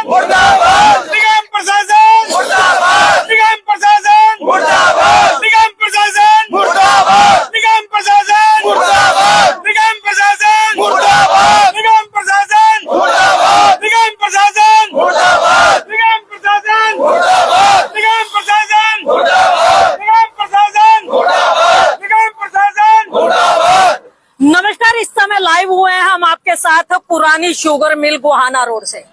मुर्दाबाद, निगम प्रशासन मुर्दाबाद, निगम प्रशासन मुर्दाबाद, निगम प्रशासन मुर्दाबाद, निगम प्रशासन मुर्दाबाद, निगम प्रशासन मुर्दाबाद, निगम प्रशासन मुर्दाबाद, निगम प्रशासन मुर्दाबाद, निगम प्रशासन मुर्दाबाद, निगम प्रशासन मुर्दाबाद, निगम प्रशासन मुर्दाबाद, निगम प्रशासन मुर्दाबाद। नमस्कार, इस समय लाइव हुए हैं हम आपके साथ पुरानी शुगर मिल गोहाना रोड से।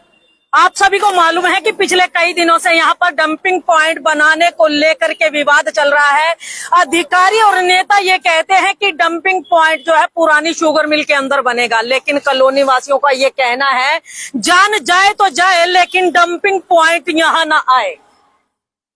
आप सभी को मालूम है कि पिछले कई दिनों से यहाँ पर डंपिंग पॉइंट बनाने को लेकर के विवाद चल रहा है। अधिकारी और नेता ये कहते हैं कि डंपिंग पॉइंट जो है पुरानी शुगर मिल के अंदर बनेगा, लेकिन कॉलोनी वासियों का ये कहना है जान जाए तो जाए लेकिन डंपिंग पॉइंट यहाँ न आए।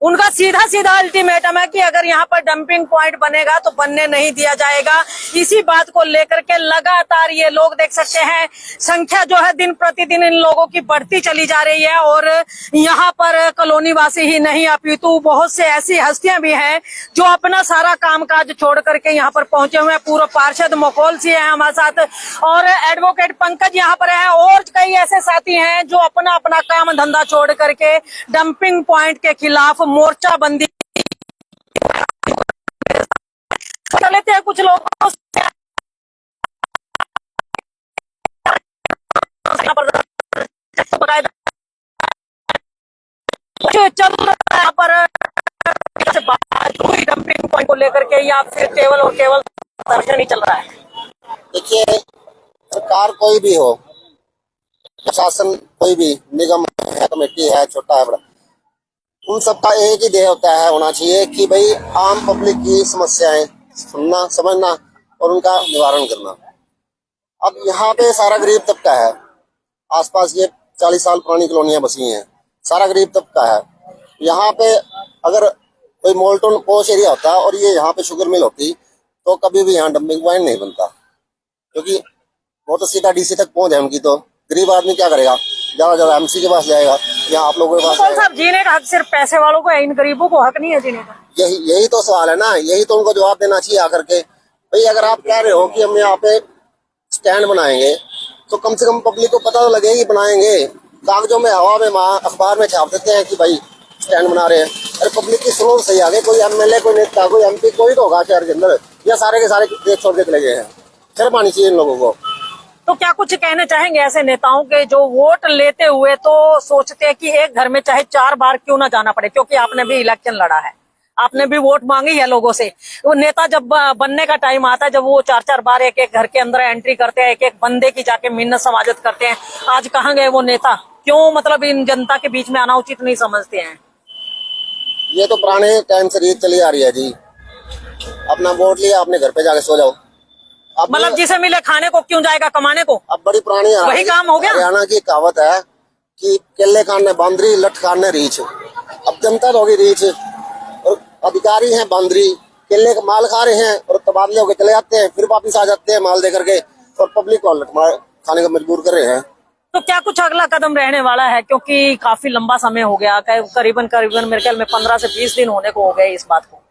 उनका सीधा सीधा अल्टीमेटम है कि अगर यहाँ पर डंपिंग पॉइंट बनेगा तो बनने नहीं दिया जाएगा। इसी बात को लेकर के लगातार ये लोग देख सकते हैं, संख्या जो है दिन प्रतिदिन इन लोगों की बढ़ती चली जा रही है। और यहाँ पर कॉलोनी वासी ही नहीं अपितु बहुत से ऐसी हस्तियां भी हैं जो अपना सारा कामकाज छोड़ करके यहाँ पर पहुंचे हुए हैं। पूर्व पार्षद मकोल सिंह है हमारे साथ और एडवोकेट पंकज यहाँ पर है और कई ऐसे साथी हैं जो अपना अपना काम धंधा छोड़ करके डंपिंग पॉइंट के खिलाफ मोर्चा बंदी लेते हैं। कुछ लोग चल रहा है पर डंपिंग पॉइंट को लेकर के या फिर केवल और केवल दर्शन ही चल रहा है। देखिए, सरकार कोई भी हो, प्रशासन कोई भी, निगम है, कमेटी है, छोटा है बड़ा, उन सबका एक ही ध्येय होता है होना चाहिए कि भाई आम पब्लिक की समस्याएं सुनना, समझना और उनका निवारण करना। अब यहाँ पे सारा गरीब तबका है, आसपास ये 40 साल पुरानी कॉलोनियां बसी हैं, सारा गरीब तबका है। यहाँ पे अगर कोई मोल्टन पोश एरिया होता और ये यहाँ पे शुगर मिल होती तो कभी भी यहाँ डंपिंग पॉइंट नहीं बनता, क्योंकि वो तो सीधा डीसी तक पहुंच है उनकी। तो गरीब आदमी क्या करेगा, ज्यादा एमसी के पास जाएगा या आप लोगों के पास साहब, जीने का हक सिर्फ पैसे वालों को है, इन गरीबों को हक नहीं है जीने का। यही तो सवाल है ना, यही तो उनको जवाब देना चाहिए आकर के। भाई अगर आप कह रहे हो कि हम यहाँ पे स्टैंड बनाएंगे तो कम से कम पब्लिक को पता तो लगे कि बनाएंगे। कागजों में, हवा में, अखबार में छाप देते हैं कि भाई स्टैंड बना रहे हैं। अरे पब्लिक की सुनो सही, आगे कोई एमएलए, कोई नेता, कोई एमपी कोई तो होगा शहर के अंदर, या सारे के सारे देश छोड़ के चले गए हैं। शर्म आनी चाहिए इन लोगों को। तो क्या कुछ कहना चाहेंगे ऐसे नेताओं के जो वोट लेते हुए तो सोचते हैं कि एक घर में चाहे 4 बार क्यों ना जाना पड़े, क्योंकि आपने भी इलेक्शन लड़ा है, आपने भी वोट मांगी है लोगों से। वो नेता जब बनने का टाइम आता है, जब वो 4-4 बार एक एक घर के अंदर एंट्री करते हैं, एक एक बंदे की जाके मिन्नत समाजत करते हैं, आज कहाँ गए वो नेता? क्यों मतलब इन जनता के बीच में आना उचित नहीं समझते हैं? ये तो पुराने टाइम से रीत चली आ रही है जी। अपना वोट लिया, अपने घर पे जाके सो जाओ। मतलब जिसे मिले खाने को क्यों जाएगा कमाने को? अब बड़ी पुरानी वही काम हो गया। हरियाणा की कहावत है कि केले खाने बांदरी, लठ खाने रीछ। अब जनता तो होगी रीछ और अधिकारी हैं बांदरी, केले का माल खा रहे हैं और तबादले होकर चले जाते हैं, फिर वापिस आ जाते हैं माल दे करके और पब्लिक को लठ खाने को मजबूर कर रहे हैं। तो क्या कुछ अगला कदम रहने वाला है? क्योंकि काफी लंबा समय हो गया, करीबन मेरे ख्याल में 15 से 20 दिन होने को हो गए इस बात को।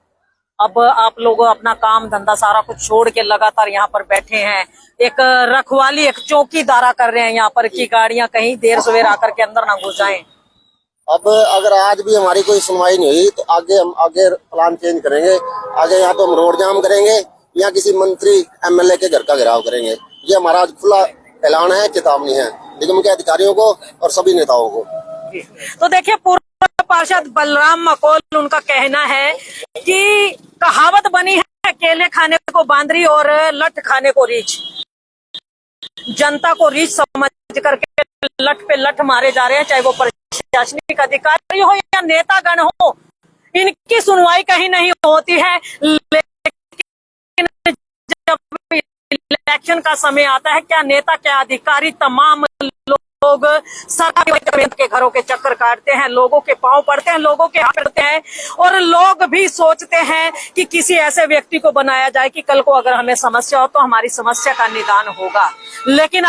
अब आप लोग अपना काम धंधा सारा कुछ छोड़ के लगातार यहाँ पर बैठे हैं, एक रखवाली, एक चौकीदारा कर रहे हैं यहाँ पर कि गाड़ियां कहीं देर सवेर आकर के अंदर ना घुस जाएं। अब अगर आज भी हमारी कोई सुनवाई नहीं हुई तो हम आगे प्लान चेंज करेंगे। आगे यहाँ तो हम रोड जाम करेंगे या किसी मंत्री एमएलए के घर का घेराव करेंगे। ये हमारा आज खुला ऐलान है, चेतावनी है निगम के अधिकारियों को और सभी नेताओं को। तो देखिए, पूर्व पार्षद बलराम मकोल, उनका कहना है कि कहावत बनी है केले खाने को बांदरी और लठ खाने को रीछ। जनता को रीछ समझ करके लठ पे लठ मारे जा रहे हैं, चाहे वो प्रशासनिक अधिकारी हो या नेतागण हो, इनकी सुनवाई कहीं नहीं होती है। लेकिन जब इलेक्शन का समय आता है, क्या नेता, क्या अधिकारी, तमाम लोग सरकारी के घरों के चक्कर काटते हैं, लोगों के पांव पड़ते हैं, लोगों के हाथ पड़ते हैं और लोग भी सोचते हैं कि किसी ऐसे व्यक्ति को बनाया जाए कि कल को अगर हमें समस्या हो तो हमारी समस्या का निदान होगा। लेकिन